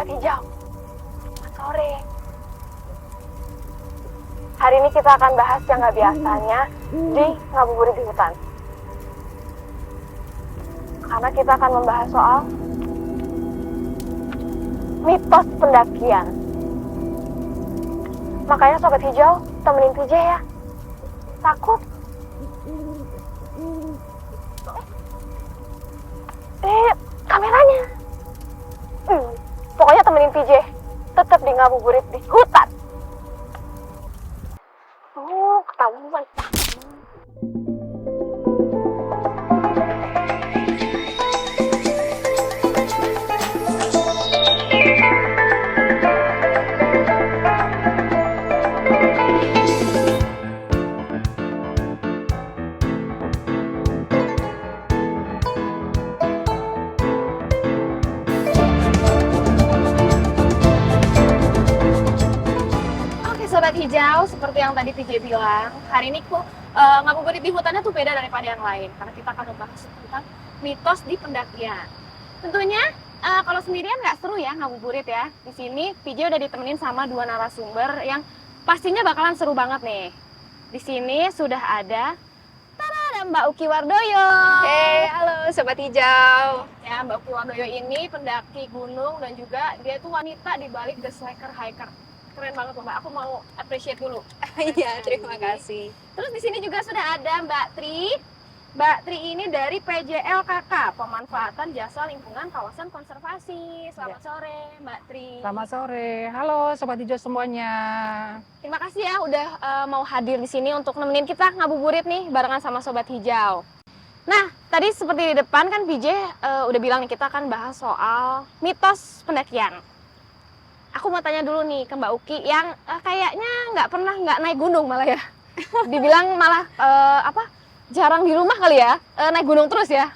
Sobat Hijau, selamat sore. Hari ini kita akan bahas yang nggak biasanya di ngabuburit di hutan. Karena kita akan membahas soal mitos pendakian. Makanya Sobat Hijau, temenin TJ ya. Takut? Kameranya. Pokoknya temenin TJ. Tetap di ngabuburit di hutan. Ketahuan. Sobat Hijau, seperti yang tadi TJ bilang, hari ini ngabuburit di hutannya tuh beda daripada yang lain, karena kita akan membahas tentang mitos di pendakian. Tentunya kalau sendirian nggak seru ya ngabuburit ya. Di sini TJ udah ditemenin sama dua narasumber yang pastinya bakalan seru banget nih. Di sini sudah ada Mbak Uki Wardoyo. Halo Sobat Hijau. Ya, Mbak Uki Wardoyo ini pendaki gunung dan juga dia tuh wanita di balik The Slacker Hiker. Keren banget Mbak, aku mau appreciate dulu. Iya, terima kasih. Terus di sini juga sudah ada Mbak Tri. Mbak Tri ini dari PJLKK, Pemanfaatan Jasa Lingkungan Kawasan Konservasi. Selamat sore Mbak Tri. Selamat sore, halo Sobat Hijau semuanya. Terima kasih ya udah mau hadir di sini untuk nemenin kita ngabuburit nih barengan sama Sobat Hijau. Nah, tadi seperti di depan kan PJ udah bilang nih kita akan bahas soal mitos pendakian. Aku mau tanya dulu nih ke Mbak Uki yang kayaknya nggak naik gunung malah ya. Dibilang malah jarang di rumah kali ya, naik gunung terus ya.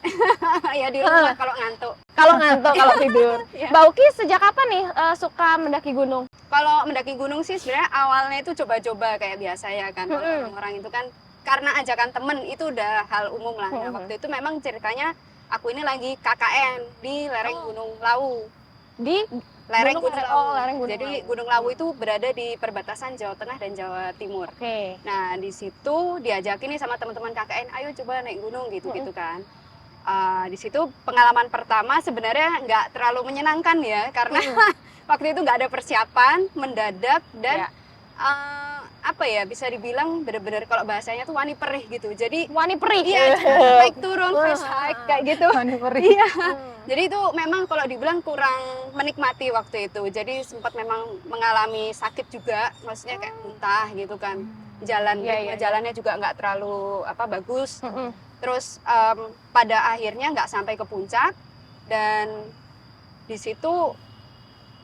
Ya di rumah kalau ngantuk. Kalau ngantuk, kalau tidur. Ya. Mbak Uki sejak kapan nih suka mendaki gunung? Kalau mendaki gunung sih sebenarnya awalnya itu coba-coba kayak biasa ya kan. Orang-orang itu kan karena ajakan temen itu udah hal umum lah. Nah, waktu itu memang ceritanya aku ini lagi KKN di lereng Gunung Lawu. Di lereng Gunung Lawu. Lereng Gunung Jadi Lawu. Gunung Lawu itu berada di perbatasan Jawa Tengah dan Jawa Timur. Oke. Nah di situ diajakin nih sama teman-teman KKN, ayo coba naik gunung gitu kan. Di situ pengalaman pertama sebenarnya nggak terlalu menyenangkan ya karena waktu itu nggak ada persiapan, mendadak dan apa ya bisa dibilang benar-benar kalau bahasanya tuh wani perih gitu. Jadi Wani perih. iya, naik turun first hike kayak gitu. Iya. Jadi itu memang kalau dibilang kurang menikmati waktu itu. Jadi sempat memang mengalami sakit juga, maksudnya kayak muntah gitu kan. Jalannya juga nggak terlalu bagus. Terus pada akhirnya nggak sampai ke puncak dan di situ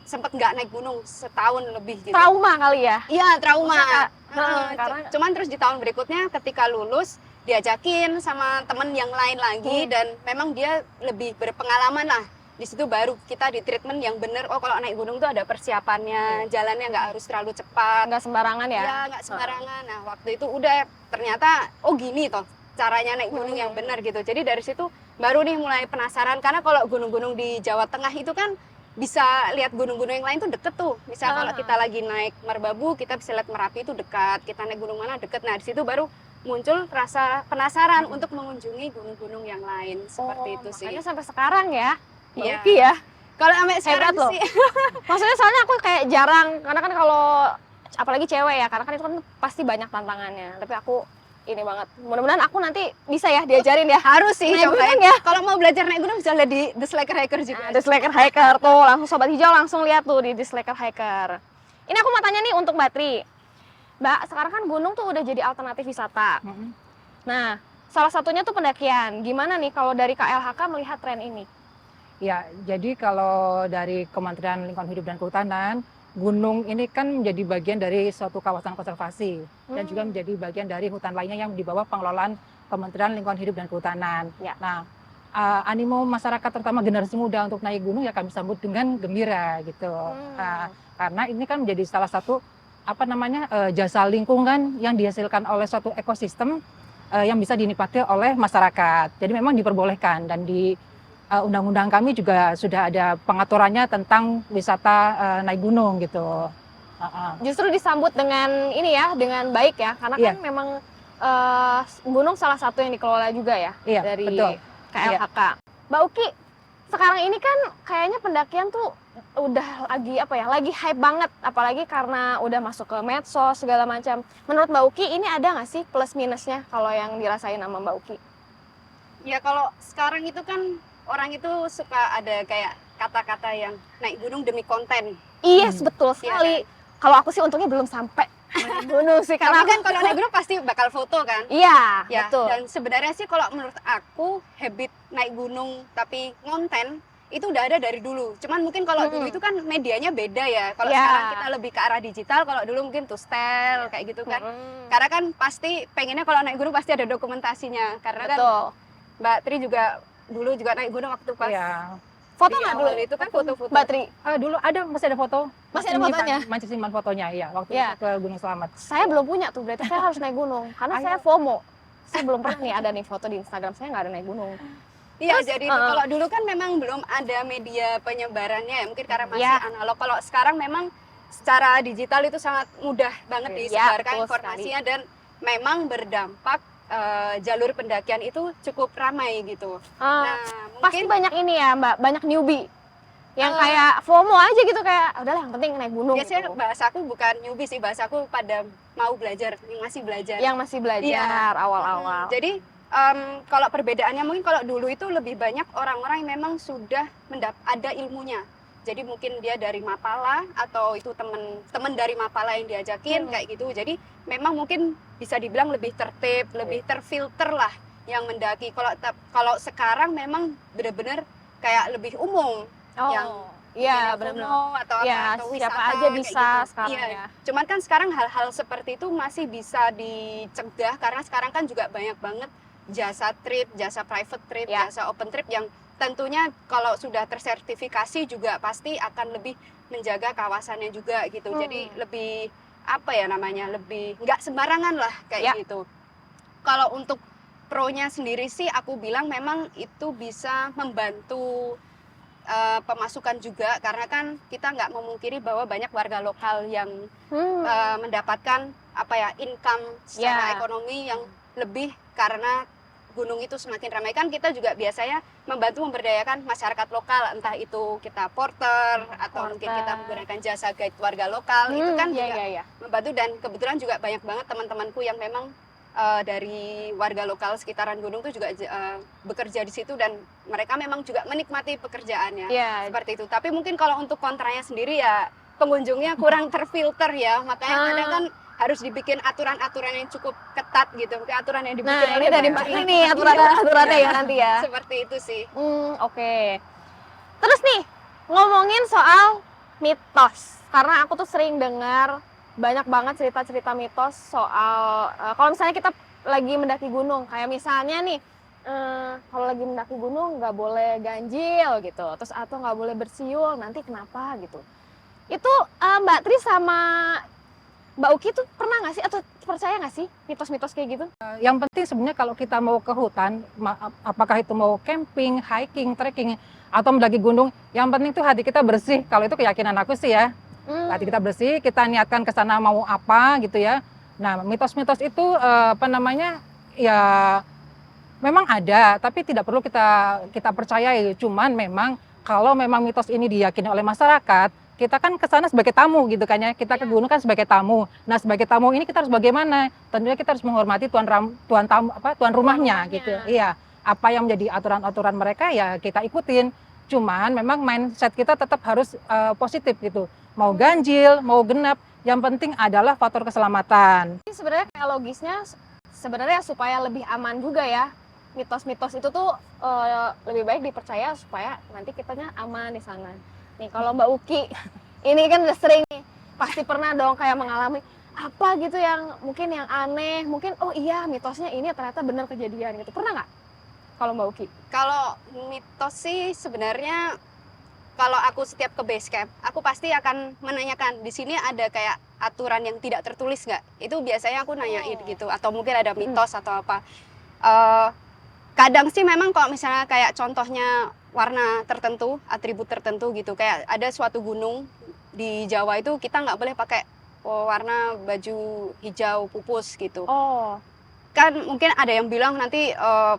sempat nggak naik gunung setahun lebih gitu. Trauma kali ya? Iya, trauma. Karena Cuman terus di tahun berikutnya ketika lulus diajakin sama temen yang lain lagi dan memang dia lebih berpengalaman lah. Di situ baru kita di treatment yang bener. Oh, kalau naik gunung tuh ada persiapannya, jalannya nggak harus terlalu cepat. nggak sembarangan ya? Iya, nggak sembarangan. Nah, waktu itu udah ternyata oh gini toh caranya naik gunung yang benar gitu. Jadi dari situ baru nih mulai penasaran karena kalau gunung-gunung di Jawa Tengah itu kan bisa lihat gunung-gunung yang lain tuh deket tuh. Misal kalau kita lagi naik Merbabu, kita bisa lihat Merapi itu dekat. Kita naik gunung mana deket. Nah, di situ baru muncul rasa penasaran untuk mengunjungi gunung-gunung yang lain. Seperti itu sih. Makanya sampai sekarang ya? Iya. Uki ya? Kalau sampai sekarang Hebat loh. sih. Maksudnya soalnya aku kayak jarang, karena kan kalau apalagi cewek ya, karena kan itu kan pasti banyak tantangannya. Tapi aku ini banget. Mudah-mudahan aku nanti bisa ya diajarin ya. Harus sih naik cobain. gunung ya. Kalau mau belajar naik gunung bisa lihat di The Slacker Hiker juga. The Slacker Hiker tuh, langsung Sobat Hijau langsung lihat tuh di The Slacker Hiker. Ini aku mau tanya nih untuk Mbak Tri. Mbak, sekarang kan gunung tuh udah jadi alternatif wisata. Nah, salah satunya tuh pendakian. Gimana nih kalau dari KLHK melihat tren ini? Ya, jadi kalau dari Kementerian Lingkungan Hidup dan Kehutanan, gunung ini kan menjadi bagian dari suatu kawasan konservasi dan juga menjadi bagian dari hutan lainnya yang di bawah pengelolaan Kementerian Lingkungan Hidup dan Kehutanan. Ya. Nah, animo masyarakat terutama generasi muda untuk naik gunung ya kami sambut dengan gembira gitu. Karena ini kan menjadi salah satu jasa lingkungan yang dihasilkan oleh suatu ekosistem yang bisa dinikmati oleh masyarakat. Jadi memang diperbolehkan dan undang-undang kami juga sudah ada pengaturannya tentang wisata naik gunung gitu. Justru disambut dengan ini ya, dengan baik ya, karena Iya. kan memang gunung salah satu yang dikelola juga ya Iya, dari betul. KLHK. Mbak Uki, sekarang ini kan kayaknya pendakian tuh udah lagi apa ya, lagi hype banget, apalagi karena udah masuk ke medsos segala macam. Menurut Mbak Uki ini ada nggak sih plus minusnya kalau yang dirasain sama Mbak Uki? Ya kalau sekarang itu kan orang itu suka ada kayak kata-kata yang naik gunung demi konten. Iya, betul Iya sekali. Kalau aku sih untungnya belum sampai naik gunung sih, Karena karena kan kalau naik gunung pasti bakal foto kan. iya, Ya, betul. dan sebenarnya sih kalau menurut aku habit naik gunung tapi ngonten itu udah ada dari dulu. Cuman mungkin kalau dulu itu kan medianya beda ya. Kalau Ya. sekarang kita lebih ke arah digital, kalau dulu mungkin to style kayak gitu kan. Mm-mm. Karena kan pasti pengennya kalau naik gunung pasti ada dokumentasinya. Karena kan Betul. Mbak Tri juga dulu juga naik gunung waktu pas Iya. Foto di nggak awal dulu? itu kan foto-foto. Mbak Tri, Dulu ada, masih ada foto. Masih ada fotonya? Masih simpan fotonya, ya. Waktu Iya. ke Gunung Selamat. saya belum punya tuh, berarti saya harus naik gunung. Karena Ayo. saya FOMO. Saya belum pernah nih ada nih foto di Instagram, saya nggak ada naik gunung. Iya, Terus, jadi itu kalau dulu kan memang belum ada media penyebarannya ya, mungkin karena masih Iya. analog. Kalau sekarang memang secara digital itu sangat mudah banget Iya, disebarkan betul informasinya dan memang berdampak jalur pendakian itu cukup ramai gitu. Nah, Pasti mungkin banyak ini ya Mbak, banyak newbie. Yang Eh. kayak FOMO aja gitu, kayak udahlah yang penting naik gunung biasanya gitu. bahasaku bukan newbie sih, bahasaku pada mau belajar, yang masih belajar. Yang masih belajar awal-awal. Jadi kalau perbedaannya mungkin kalau dulu itu lebih banyak orang-orang yang memang sudah ada ilmunya. Jadi mungkin dia dari Mapala atau itu teman dari Mapala yang diajakin kayak gitu. Jadi memang mungkin bisa dibilang lebih tertib, lebih terfilter lah yang mendaki. Kalau sekarang memang benar-benar kayak lebih umum. yang iya mungkin benar-benar. FOMO atau apa Ya, atau siapa wisata aja kayak bisa gitu. sekarang Iya. ya. Cuman kan sekarang hal-hal seperti itu masih bisa dicegah karena sekarang kan juga banyak banget jasa trip, jasa private trip, Ya. jasa open trip yang tentunya kalau sudah tersertifikasi juga pasti akan lebih menjaga kawasannya juga gitu. Jadi lebih apa ya namanya, lebih nggak sembarangan lah kayak Ya. gitu. Kalau untuk pro-nya sendiri sih aku bilang memang itu bisa membantu pemasukan juga karena kan kita nggak memungkiri bahwa banyak warga lokal yang mendapatkan apa ya income secara Ya. ekonomi yang lebih karena gunung itu semakin ramai. Kan kita juga biasanya membantu memberdayakan masyarakat lokal, entah itu kita porter atau mungkin kita menggunakan jasa guide warga lokal. Itu kan juga iya. membantu dan kebetulan juga banyak banget teman-temanku yang memang dari warga lokal sekitaran gunung itu juga bekerja di situ dan mereka memang juga menikmati pekerjaannya. Iya. Seperti itu. Tapi mungkin kalau untuk kontranya sendiri ya pengunjungnya kurang terfilter ya, makanya kadang kan harus dibikin aturan-aturan yang cukup ketat gitu. Mungkin aturan yang dibikin Nah, ini oleh dari Mbak Mbak Tri. ini aturannya ya nanti ya. Seperti itu sih. Oke. Terus nih, ngomongin soal mitos. Karena aku tuh sering dengar banyak banget cerita-cerita mitos soal kalau misalnya kita lagi mendaki gunung, kayak misalnya nih kalau lagi mendaki gunung nggak boleh ganjil gitu, terus atau nggak boleh bersiul, nanti kenapa gitu. Itu Mbak Tri sama Mbak Uki tuh pernah nggak sih atau percaya nggak sih mitos-mitos kayak gitu? Yang penting sebenarnya kalau kita mau ke hutan, apakah itu mau camping, hiking, trekking, atau mendaki gunung, yang penting tuh hati kita bersih. Kalau itu keyakinan aku sih ya. Hati kita bersih, kita niatkan ke sana mau apa gitu ya. Nah, mitos-mitos itu ya memang ada, tapi tidak perlu kita percayai. Cuman memang kalau memang mitos ini diyakini oleh masyarakat, kita kan ke sana sebagai tamu gitu kan ya. Kita ke gunung kan sebagai tamu. Nah, sebagai tamu ini kita harus bagaimana? Tentunya kita harus menghormati tuan rumahnya gitu. Iya. Apa yang menjadi aturan-aturan mereka ya kita ikutin. Cuman memang mindset kita tetap harus positif gitu. Mau ganjil, mau genap, yang penting adalah faktor keselamatan. Sebenarnya kayak logisnya sebenarnya supaya lebih aman juga ya. Mitos-mitos itu tuh lebih baik dipercaya supaya nanti kitanya aman di sana. Nih kalau Mbak Uki, ini kan udah sering nih, pasti pernah dong kayak mengalami apa gitu yang mungkin yang aneh, mungkin oh iya mitosnya ini ternyata benar kejadian gitu. Pernah nggak kalau Mbak Uki? Kalau mitos sih sebenarnya kalau aku setiap ke base camp, aku pasti akan menanyakan di sini ada kayak aturan yang tidak tertulis nggak? Itu biasanya aku nanyain gitu, atau mungkin ada mitos atau apa. Kadang sih memang kalau misalnya kayak contohnya warna tertentu, atribut tertentu gitu, kayak ada suatu gunung di Jawa itu kita nggak boleh pakai warna baju hijau pupus gitu. Oh. Kan mungkin ada yang bilang nanti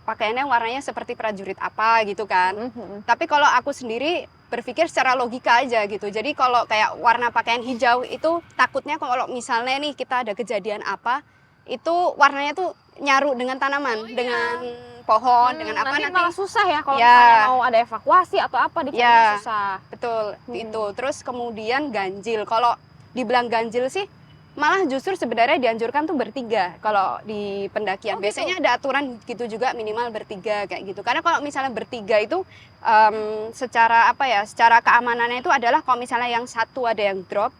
pakaiannya warnanya seperti prajurit apa gitu kan. Tapi kalau aku sendiri berpikir secara logika aja gitu. Jadi kalau kayak warna pakaian hijau itu takutnya kalau misalnya nih kita ada kejadian apa, itu warnanya tuh nyaru dengan tanaman, dengan pohon, dengan apa nanti malah susah ya kalau Ya. misalnya mau ada evakuasi atau apa dicarinya Ya. susah. Betul, itu. Terus kemudian ganjil. Kalau dibilang ganjil sih, malah justru sebenarnya dianjurkan tuh bertiga kalau di pendakian. Oh, gitu? Biasanya ada aturan gitu juga, minimal bertiga kayak gitu. Karena kalau misalnya bertiga itu secara apa ya, secara keamanannya itu adalah kalau misalnya yang satu ada yang drop,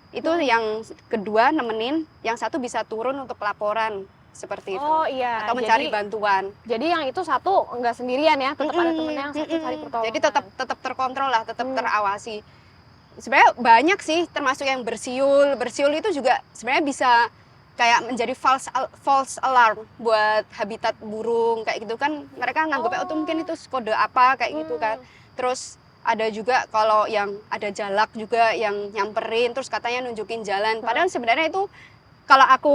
itu yang kedua nemenin, yang satu bisa turun untuk laporan seperti itu. Oh iya. Atau mencari bantuan. Jadi yang itu satu nggak sendirian ya, tetap ada temennya yang satu cari pertolongan. Jadi tetap terkontrol lah, tetap terawasi. Sebenarnya banyak sih, termasuk yang bersiul. Bersiul itu juga sebenarnya bisa kayak menjadi false alarm buat habitat burung kayak gitu kan. Mereka nganggapnya tuh mungkin itu kode apa kayak gitu kan. Terus ada juga kalau yang ada jalak juga yang nyamperin terus katanya nunjukin jalan. Padahal sebenarnya itu kalau aku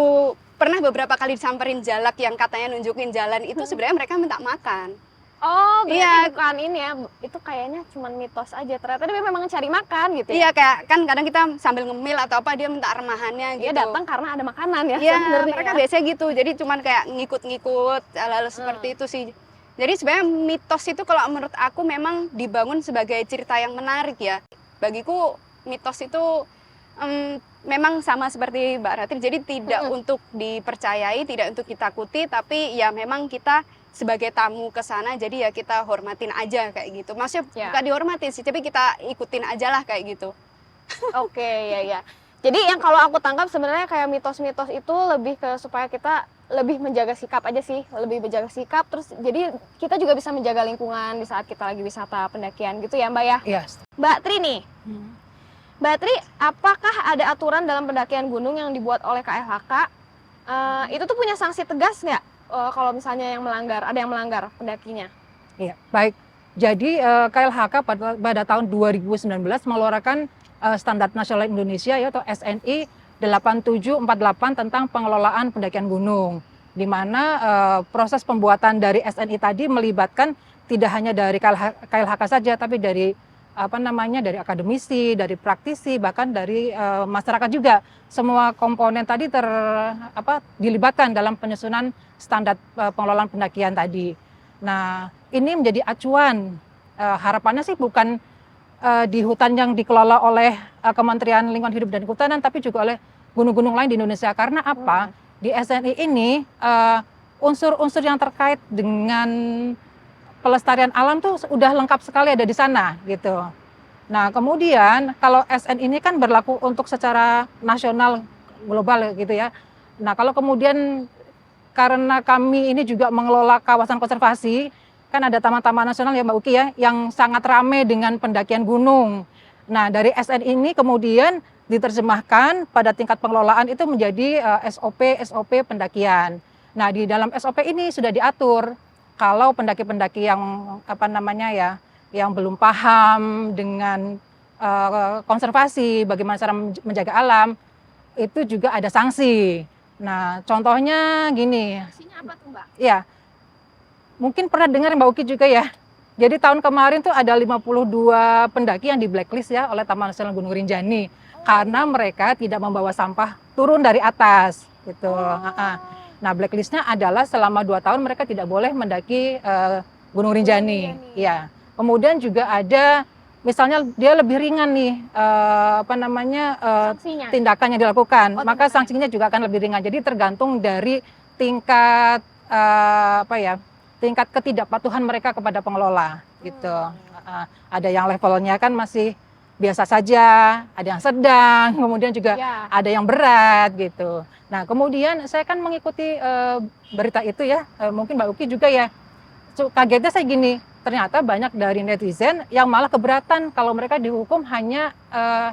pernah beberapa kali disamperin jalak yang katanya nunjukin jalan itu sebenarnya mereka minta makan. Oh, berarti Iya. bukan ini ya, itu kayaknya cuma mitos aja. Ternyata dia memang cari makan gitu ya. Iya, kayak kan kadang kita sambil ngemil atau apa dia minta remahannya Dia gitu. datang karena ada makanan ya Iya, sebenarnya. mereka ya. biasanya gitu. Jadi cuman kayak ngikut-ngikut hal-hal seperti itu sih. Jadi sebenarnya mitos itu kalau menurut aku memang dibangun sebagai cerita yang menarik ya. Bagiku mitos itu memang sama seperti Mbak Ratri. Jadi tidak untuk dipercayai, tidak untuk ditakuti, tapi ya memang kita sebagai tamu ke sana jadi ya kita hormatin aja kayak gitu. Maksudnya Ya. bukan dihormatin sih, tapi kita ikutin aja lah kayak gitu. Oke, ya. Jadi yang kalau aku tangkap sebenarnya kayak mitos-mitos itu lebih ke supaya kita lebih menjaga sikap aja sih, lebih menjaga sikap. Terus jadi kita juga bisa menjaga lingkungan di saat kita lagi wisata pendakian gitu ya Mbak ya. Iya. Mbak Tri nih, Mbak Tri, apakah ada aturan dalam pendakian gunung yang dibuat oleh KLHK? Itu tuh punya sanksi tegas nggak? Kalau misalnya yang melanggar, ada yang melanggar pendakinya? Iya, baik. Jadi KLHK pada tahun 2019 mengeluarkan Standar Nasional Indonesia ya atau SNI 8748 tentang pengelolaan pendakian gunung, di mana proses pembuatan dari SNI tadi melibatkan tidak hanya dari KLHK saja, tapi dari dari akademisi, dari praktisi, bahkan dari masyarakat juga. Semua komponen tadi dilibatkan dalam penyusunan standar pengelolaan pendakian tadi. Nah, ini menjadi acuan. Harapannya sih bukan di hutan yang dikelola oleh Kementerian Lingkungan Hidup dan Kehutanan, tapi juga oleh gunung-gunung lain di Indonesia. Karena apa? Di SNI ini unsur-unsur yang terkait dengan pelestarian alam tuh udah lengkap sekali ada di sana gitu. Nah, kemudian kalau SN ini kan berlaku untuk secara nasional global gitu ya. Nah, kalau kemudian karena kami ini juga mengelola kawasan konservasi, kan ada taman-taman nasional ya Mbak Uki ya, yang sangat ramai dengan pendakian gunung. Nah, dari SN ini kemudian diterjemahkan pada tingkat pengelolaan itu menjadi SOP pendakian. Nah, di dalam SOP ini sudah diatur kalau pendaki-pendaki yang yang belum paham dengan konservasi, bagaimana cara menjaga alam, itu juga ada sanksi. Nah, contohnya gini. Sanksinya apa tuh Mbak? Ya, mungkin pernah dengar Mbak Uki juga ya. Jadi tahun kemarin tuh ada 52 pendaki yang di blacklist ya oleh Taman Nasional Gunung Rinjani karena mereka tidak membawa sampah turun dari atas gitu. Nah, blacklistnya adalah selama 2 tahun mereka tidak boleh mendaki Gunung Rinjani. Ya. Kemudian juga ada misalnya dia lebih ringan nih tindakan yang dilakukan, maka sanksinya juga akan lebih ringan. Jadi tergantung dari tingkat tingkat ketidakpatuhan mereka kepada pengelola gitu. Ada yang levelnya kan masih biasa saja, ada yang sedang, kemudian juga ada yang berat gitu. Nah, kemudian saya kan mengikuti berita itu ya, mungkin Mbak Uki juga ya. Kagetnya saya gini, ternyata banyak dari netizen yang malah keberatan kalau mereka dihukum hanya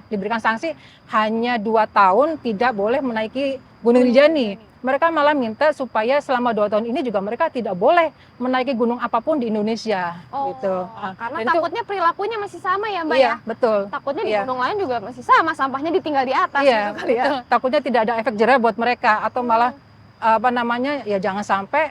diberikan sanksi hanya 2 tahun tidak boleh menaiki Gunung Rinjani. mereka malah minta supaya selama 2 tahun ini juga mereka tidak boleh menaiki gunung apapun di Indonesia gitu. Karena Dan itu- takutnya perilakunya masih sama ya Mbak iya, ya. betul. Takutnya di Iya. gunung lain juga masih sama, sampahnya ditinggal di atas Iya, gitu kali ya. betul. Takutnya tidak ada efek jerah buat mereka atau malah apa namanya ya jangan sampai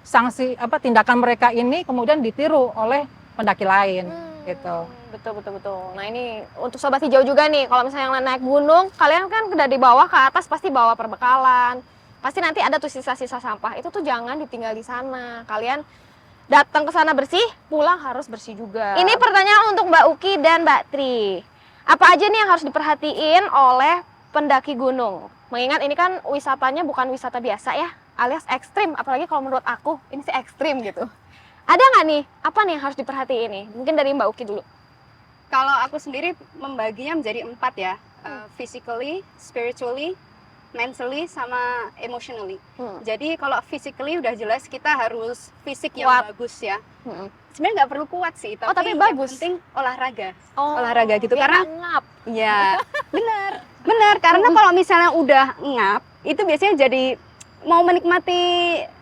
sanksi tindakan mereka ini kemudian ditiru oleh pendaki lain gitu. Betul. Nah ini untuk sobat hijau juga nih, kalau misalnya yang naik gunung, kalian kan dari bawah ke atas pasti bawa perbekalan. Pasti nanti ada tuh sisa-sisa sampah. Itu tuh jangan ditinggal di sana. Kalian datang ke sana bersih, pulang harus bersih juga. Ini pertanyaan untuk Mbak Uki dan Mbak Tri. Apa aja nih yang harus diperhatiin oleh pendaki gunung? Mengingat ini kan wisatanya bukan wisata biasa ya, alias ekstrim. Apalagi kalau menurut aku, ini sih ekstrim gitu. Ada nggak nih, apa nih yang harus diperhatiin nih? Mungkin dari Mbak Uki dulu. Kalau aku sendiri membaginya menjadi 4 ya, physically, spiritually, mentally, sama emotionally. Jadi kalau physically udah jelas kita harus fisik yang Kuat. bagus ya. Sebenarnya nggak perlu kuat sih, tapi yang bagus. penting olahraga. Oh, Olahraga gitu, biar karena- nggak ngap. Iya, benar. Karena kalau misalnya udah ngap, itu biasanya jadi mau menikmati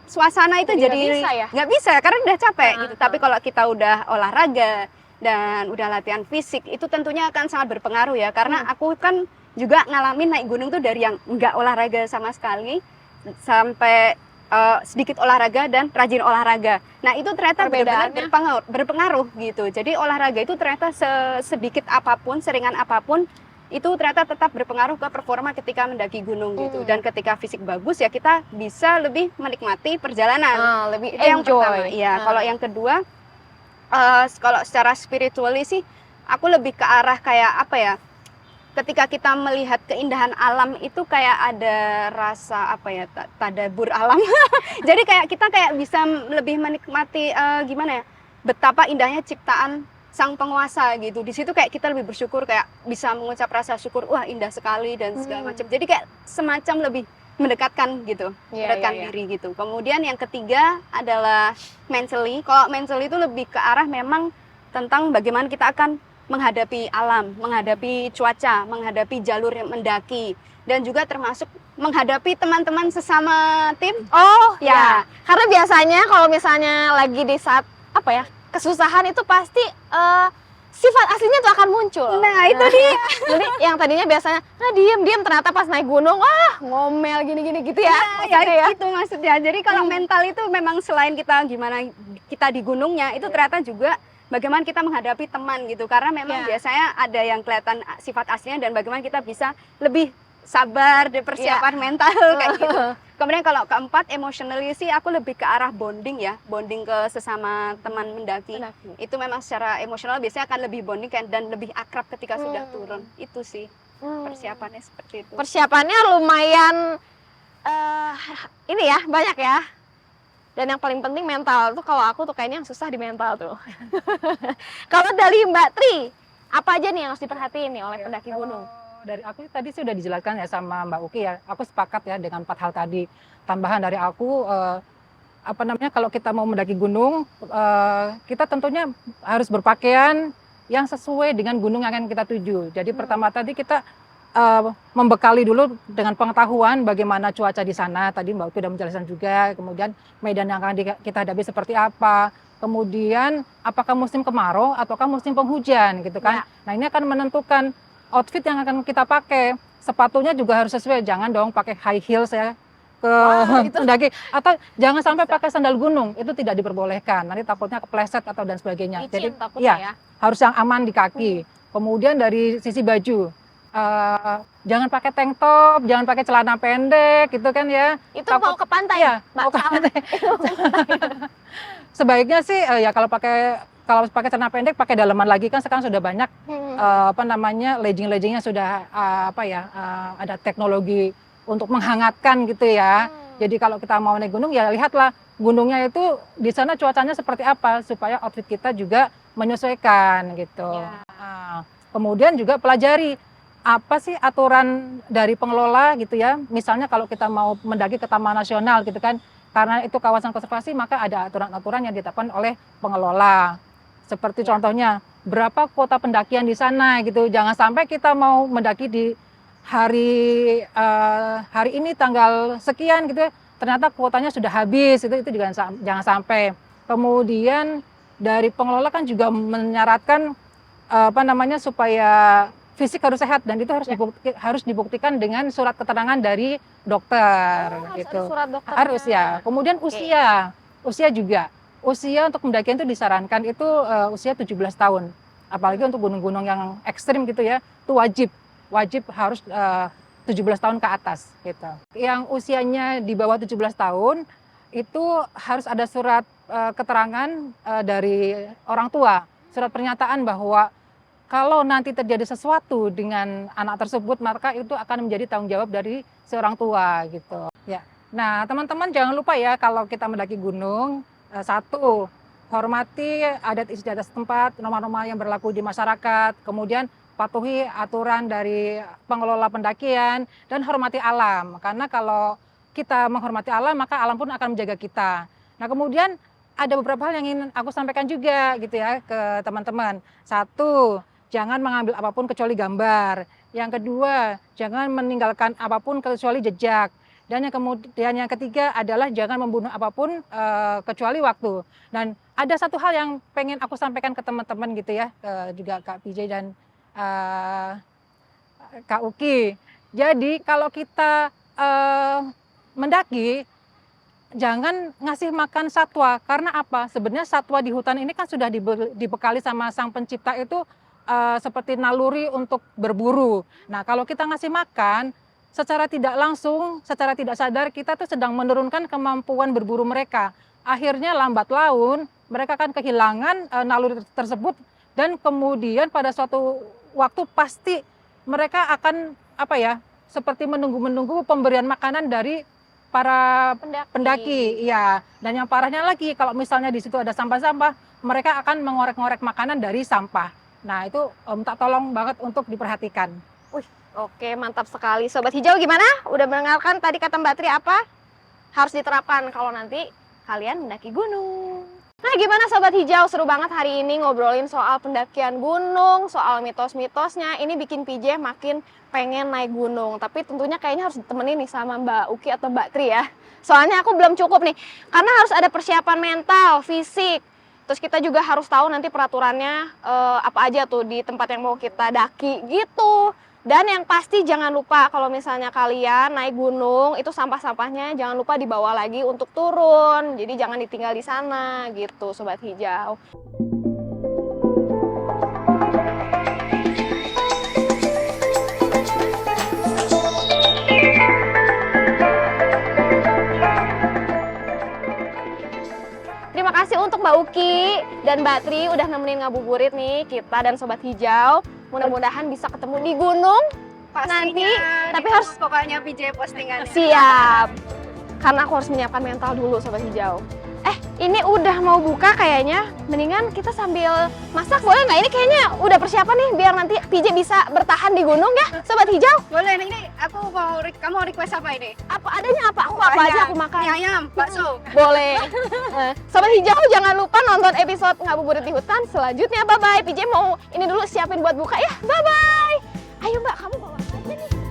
suasana itu Jadi jadi nggak bisa ya? nggak bisa karena udah capek Ah, gitu. Tapi kalau kita udah olahraga dan udah latihan fisik, itu tentunya akan sangat berpengaruh ya. Karena aku kan juga ngalamin naik gunung tuh dari yang nggak olahraga sama sekali sampai sedikit olahraga dan rajin olahraga. Nah itu ternyata benar-benar Perbedaannya? berpengaruh gitu. Jadi olahraga itu ternyata sedikit apapun, seringan apapun, itu ternyata tetap berpengaruh ke performa ketika mendaki gunung gitu. Dan ketika fisik bagus ya kita bisa lebih menikmati perjalanan. Lebih Itu yang pertama. enjoy. Iya. Kalau yang kedua, kalau secara spiritually sih, aku lebih ke arah kayak apa ya? Ketika kita melihat keindahan alam itu kayak ada rasa apa ya, tadabbur alam. Jadi kayak kita kayak bisa lebih menikmati gimana ya, betapa indahnya ciptaan sang penguasa gitu. Di situ kayak kita lebih bersyukur, kayak bisa mengucap rasa syukur, wah indah sekali dan segala macam. Jadi kayak semacam lebih mendekatkan gitu, mendekatkan diri gitu. Kemudian yang ketiga adalah mentally. Kalau mentally itu lebih ke arah memang tentang bagaimana kita akan menghadapi alam, menghadapi cuaca, menghadapi jalur yang mendaki, dan juga termasuk menghadapi teman-teman sesama tim. Oh Ya. karena biasanya kalau misalnya lagi di saat apa ya kesusahan itu pasti sifat aslinya tuh akan muncul. Nah itu dia. Jadi yang tadinya biasanya diem ternyata pas naik gunung ngomel gini gitu ya. Ya, itu maksudnya. Jadi kalau mental itu memang selain kita gimana kita di gunungnya, itu ternyata juga bagaimana kita menghadapi teman gitu. Karena memang biasanya ada yang kelihatan sifat aslinya dan bagaimana kita bisa lebih sabar dan persiapan mental kayak gitu. Kemudian kalau keempat, emotionally sih aku lebih ke arah bonding ya, bonding ke sesama teman mendaki. Itu memang secara emosional biasanya akan lebih bonding dan lebih akrab ketika sudah turun. Itu sih persiapannya seperti itu. Persiapannya lumayan ini ya, banyak ya. Dan yang paling penting mental tuh, kalau aku tuh kayaknya yang susah di mental tuh. Kalau dari Mbak Tri, apa aja nih yang harus diperhatiin nih oleh pendaki gunung? Dari aku tadi sudah dijelaskan ya sama Mbak Uki ya. Aku sepakat ya dengan 4 hal tadi. Tambahan dari aku kalau kita mau mendaki gunung, kita tentunya harus berpakaian yang sesuai dengan gunung yang akan kita tuju. Jadi pertama tadi kita membekali dulu dengan pengetahuan bagaimana cuaca di sana. Tadi Mbak Uki sudah menjelaskan juga. Kemudian medan yang akan kita hadapi seperti apa. Kemudian apakah musim kemarau ataukah musim penghujan gitu kan. Nah ini akan menentukan outfit yang akan kita pakai. Sepatunya juga harus sesuai. Jangan dong pakai high heels ya ke pendaki. Atau jangan sampai pakai sandal gunung. Itu tidak diperbolehkan. Nanti takutnya kepleset atau dan sebagainya. Licin Jadi takutnya ya. harus yang aman di kaki. Kemudian dari sisi baju, jangan pakai tank top, jangan pakai celana pendek gitu kan ya. Itu mau ke pantai Iya, Mbak? mau ke pantai. Sebaiknya sih ya kalau pakai celana pendek pakai dalaman lagi, kan sekarang sudah banyak legging-leggingnya sudah ada teknologi untuk menghangatkan gitu ya. Jadi kalau kita mau naik gunung ya lihatlah gunungnya itu di sana cuacanya seperti apa supaya outfit kita juga menyesuaikan gitu. Kemudian juga pelajari apa sih aturan dari pengelola gitu ya. Misalnya kalau kita mau mendaki ke Taman Nasional gitu kan, karena itu kawasan konservasi maka ada aturan-aturan yang ditetapkan oleh pengelola. Seperti contohnya berapa kuota pendakian di sana gitu. Jangan sampai kita mau mendaki di hari ini tanggal sekian gitu ya, ternyata kuotanya sudah habis, itu juga jangan sampai. Kemudian dari pengelola kan juga menyarankan supaya fisik harus sehat, dan itu harus dibuktikan dengan surat keterangan dari dokter. Harus gitu. ada surat dokter. Harus ya. Kemudian usia juga. Usia untuk pendakian itu disarankan itu usia 17 tahun. Apalagi untuk gunung-gunung yang ekstrim gitu ya, itu wajib harus 17 tahun ke atas gitu. Yang usianya di bawah 17 tahun itu harus ada surat keterangan dari orang tua, surat pernyataan bahwa kalau nanti terjadi sesuatu dengan anak tersebut, maka itu akan menjadi tanggung jawab dari seorang tua gitu. Ya. Nah, teman-teman jangan lupa ya, kalau kita mendaki gunung, satu, hormati adat istiadat setempat, norma-norma yang berlaku di masyarakat, kemudian patuhi aturan dari pengelola pendakian, dan hormati alam. Karena kalau kita menghormati alam, maka alam pun akan menjaga kita. Nah, kemudian ada beberapa hal yang ingin aku sampaikan juga gitu ya ke teman-teman. Satu, jangan mengambil apapun kecuali gambar. Yang kedua, jangan meninggalkan apapun kecuali jejak. Dan yang ketiga adalah jangan membunuh apapun kecuali waktu. Dan ada satu hal yang pengen aku sampaikan ke teman-teman gitu ya, juga Kak PJ dan Kak Uki. Jadi kalau kita mendaki, jangan ngasih makan satwa. Karena apa? Sebenarnya satwa di hutan ini kan sudah dibekali sama Sang Pencipta itu seperti naluri untuk berburu. Nah, kalau kita ngasih makan, secara tidak langsung, secara tidak sadar, kita tuh sedang menurunkan kemampuan berburu mereka. Akhirnya lambat laun, mereka akan kehilangan naluri tersebut, dan kemudian pada suatu waktu pasti mereka akan seperti menunggu pemberian makanan dari para pendaki. Ya. Dan yang parahnya lagi, kalau misalnya di situ ada sampah-sampah, mereka akan mengorek-ngorek makanan dari sampah. Nah, itu minta tolong banget untuk diperhatikan. Oke, mantap sekali. Sobat Hijau gimana? Udah mendengarkan tadi kata Mbak Tri apa? Harus diterapkan kalau nanti kalian mendaki gunung. Nah, gimana Sobat Hijau? Seru banget hari ini ngobrolin soal pendakian gunung, soal mitos-mitosnya. Ini bikin PJ makin pengen naik gunung. Tapi tentunya kayaknya harus ditemenin nih sama Mbak Uki atau Mbak Tri ya. Soalnya aku belum cukup nih. Karena harus ada persiapan mental, fisik. Terus kita juga harus tahu nanti peraturannya apa aja tuh di tempat yang mau kita daki gitu. Dan yang pasti jangan lupa kalau misalnya kalian naik gunung, itu sampah-sampahnya jangan lupa dibawa lagi untuk turun. Jadi jangan ditinggal di sana gitu Sobat Hijau. Terima kasih untuk Mbak Uki dan Mbak Tri udah nemenin ngabuburit nih kita dan Sobat Hijau. Mudah-mudahan bisa ketemu di gunung nanti. Tapi harus pokoknya PJ postingannya. Siap. Karena aku harus menyiapkan mental dulu Sobat Hijau. Ini udah mau buka kayaknya. Mendingan kita sambil masak boleh nggak? Ini kayaknya udah persiapan nih biar nanti PJ bisa bertahan di gunung ya Sobat Hijau. Boleh, ini aku kamu request apa ini? Apa adanya apa? Aku apa aja aku makan. Mie ayam, bakso. Boleh. Sobat Hijau jangan lupa nonton episode Ngabuburit di Hutan selanjutnya. Bye-bye. PJ mau ini dulu siapin buat buka ya. Bye-bye. Ayo Mbak, kamu bawa aja nih.